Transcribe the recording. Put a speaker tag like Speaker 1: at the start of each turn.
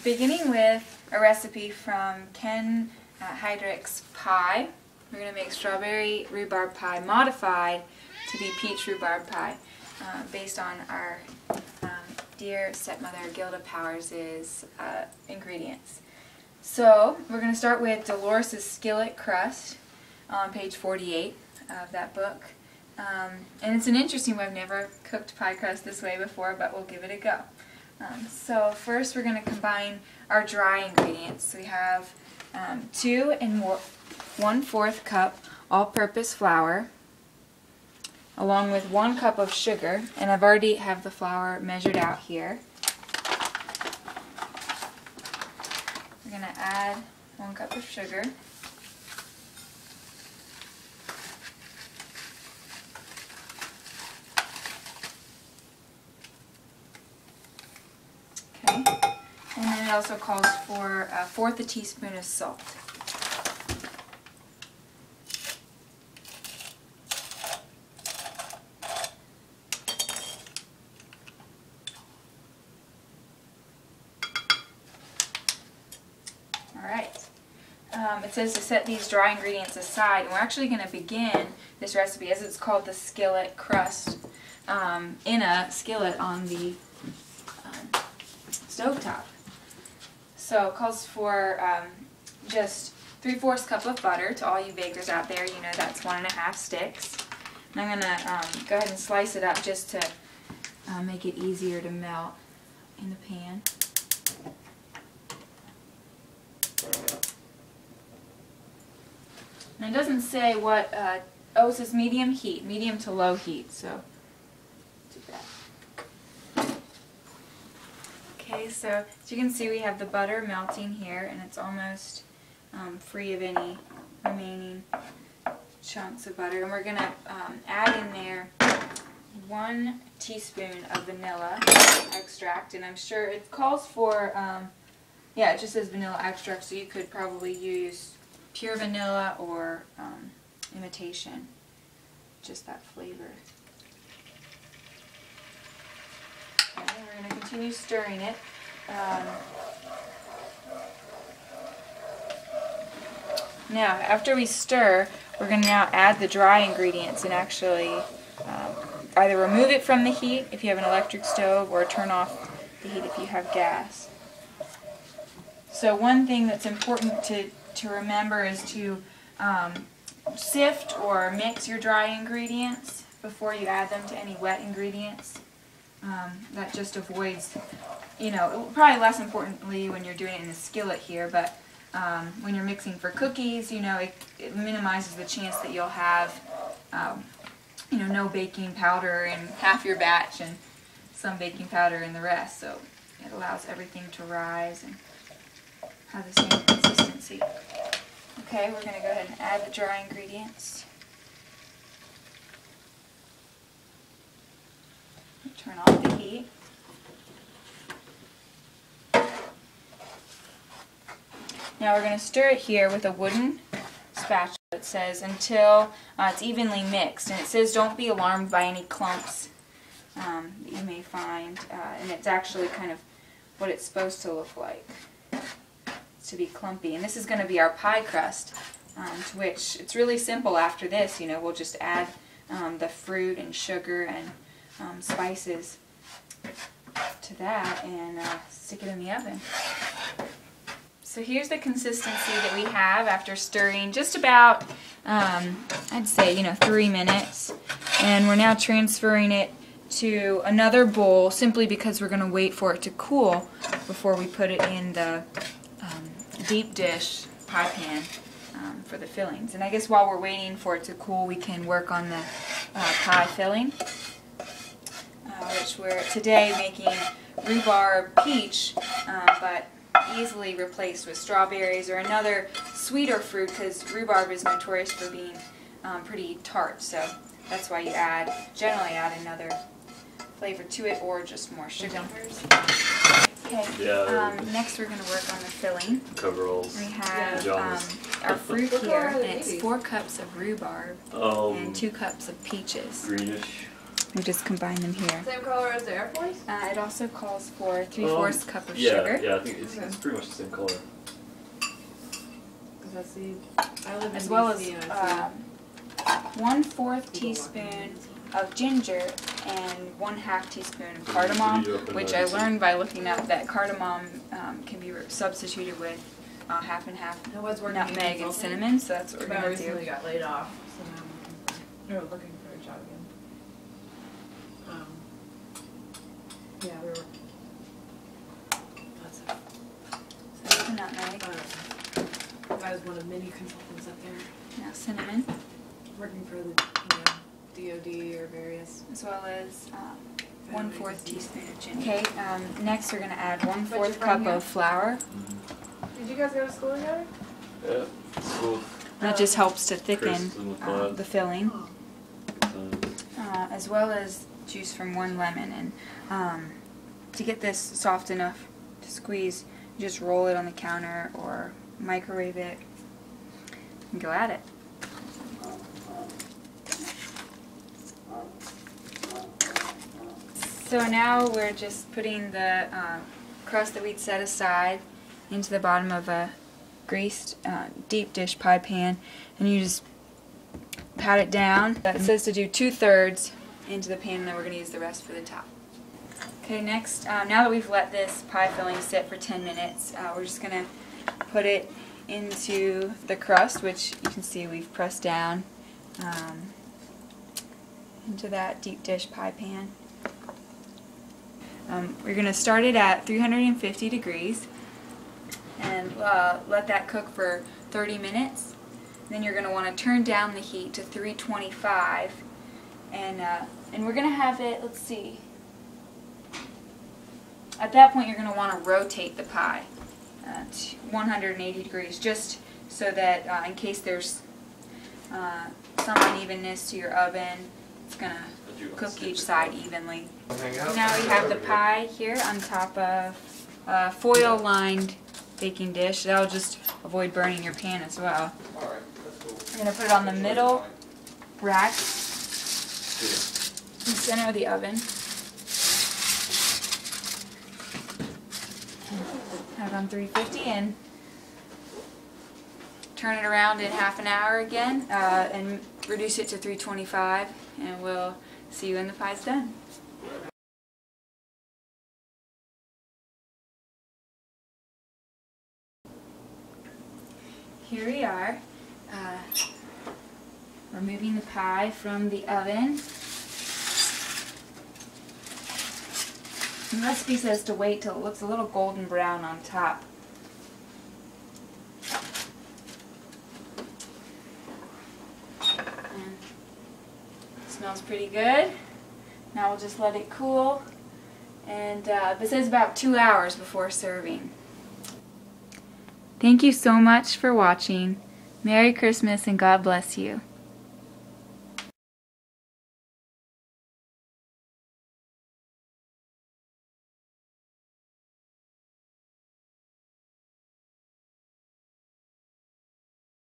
Speaker 1: beginning with a recipe from Ken Heydrich's pie. We're going to make strawberry rhubarb pie modified to be peach rhubarb pie based on our dear stepmother Gilda Powers' ingredients. So we're going to start with Dolores' skillet crust on page 48 of that book. And it's an interesting way. I've never cooked pie crust this way before, but we'll give it a go. So first we're going to combine our dry ingredients. So we have 2 1/4 cup all-purpose flour, along with 1 cup of sugar, and I've already have the flour measured out here. We're going to add 1 cup of sugar. Okay, and then it also calls for 1/4 teaspoon of salt. It says to set these dry ingredients aside, and we're actually going to begin this recipe, as it's called the skillet crust, in a skillet on the stovetop. So it calls for just 3/4 cup of butter. To all you bakers out there, you know that's 1 1/2 sticks. And I'm going to go ahead and slice it up just to make it easier to melt in the pan. And it doesn't say what, oh, it says medium heat, medium to low heat, so do that. Okay, so as you can see, we have the butter melting here, and it's almost free of any remaining chunks of butter. And we're going to add in there 1 teaspoon of vanilla extract, and I'm sure it calls for, yeah, it just says vanilla extract, so you could probably use pure vanilla or imitation, just that flavor. Okay, we're going to continue stirring it. Now, after we stir, we're going to now add the dry ingredients and actually either remove it from the heat if you have an electric stove, or turn off the heat if you have gas. So one thing that's important to remember is to sift or mix your dry ingredients before you add them to any wet ingredients. That just avoids, you know, probably less importantly when you're doing it in a skillet here, but when you're mixing for cookies, you know, it minimizes the chance that you'll have, you know, no baking powder in half your batch and some baking powder in the rest. So it allows everything to rise and have the same consistency. Okay, we're going to go ahead and add the dry ingredients. Turn off the heat. Now we're going to stir it here with a wooden spatula, it says, until it's evenly mixed. And it says don't be alarmed by any clumps that you may find. And it's actually kind of what it's supposed to look like. To be clumpy. And this is going to be our pie crust, to which it's really simple after this. You know, we'll just add the fruit and sugar and spices to that and stick it in the oven. So here's the consistency that we have after stirring just about, I'd say, you know, 3 minutes. And we're now transferring it to another bowl simply because we're going to wait for it to cool before we put it in the deep dish pie pan for the fillings. And I guess while we're waiting for it to cool, we can work on the pie filling, which we're today making rhubarb peach, but easily replaced with strawberries or another sweeter fruit, because rhubarb is notorious for being pretty tart. So that's why you generally add another flavor to it, or just more sugar. Okay,
Speaker 2: yeah,
Speaker 1: next we're going to work on the filling.
Speaker 2: Coveralls.
Speaker 1: We have our fruit here, and it's 4 cups of rhubarb and 2 cups of peaches.
Speaker 2: Greenish.
Speaker 1: We just combine them here.
Speaker 2: Same color as the air voice?
Speaker 1: It also calls for 3/4 cup of
Speaker 3: yeah,
Speaker 1: sugar.
Speaker 3: Yeah, I think it's pretty much the same color.
Speaker 2: Because I see, I live in
Speaker 1: As well
Speaker 2: DC
Speaker 1: as
Speaker 2: and I
Speaker 1: 1/4 teaspoon of ginger and 1/2 teaspoon of cardamom, which I learned by looking up that cardamom can be substituted with half and half
Speaker 2: I was working
Speaker 1: nutmeg and cinnamon, so that's what we're
Speaker 2: but I
Speaker 1: going to
Speaker 2: recently
Speaker 1: do.
Speaker 2: got laid off, so now I'm looking for a job again. Yeah, we were. That's
Speaker 1: So that's the nutmeg.
Speaker 2: I was one of many consultants up there,
Speaker 1: Now cinnamon,
Speaker 2: working for the DOD or various.
Speaker 1: as well as 1/4 teaspoon of ginger. Okay, next we're going to add 1/4 cup of flour.
Speaker 2: Did you guys go to school together?
Speaker 3: Yeah, cool.
Speaker 1: That just helps to thicken
Speaker 3: Chris,
Speaker 1: the filling.
Speaker 2: Oh.
Speaker 1: As well as juice from 1 lemon. And to get this soft enough to squeeze, you just roll it on the counter or microwave it and go at it. So now we're just putting the crust that we'd set aside into the bottom of a greased deep dish pie pan, and you just pat it down. It says to do 2/3 into the pan, and then we're going to use the rest for the top. Okay, next, now that we've let this pie filling sit for 10 minutes, we're just going to put it into the crust, which you can see we've pressed down into that deep dish pie pan. We're going to start it at 350 degrees and let that cook for 30 minutes. Then you're going to want to turn down the heat to 325, and we're going to have it, let's see, at that point you're going to want to rotate the pie to 180 degrees, just so that in case there's some unevenness to your oven, it's going to cook each side evenly. Now we have the pie here on top of a foil-lined baking dish. That'll just avoid burning your pan as well. I'm going to put it on the middle rack in the center of the oven. Have it on 350 and turn it around in half an hour again and reduce it to 325, and we'll see you when the pie's done. Here we are, removing the pie from the oven. The recipe says to wait till it looks a little golden brown on top. And it smells pretty good. Now we'll just let it cool, and this is about 2 hours before serving. Thank you so much for watching. Merry Christmas and God bless you.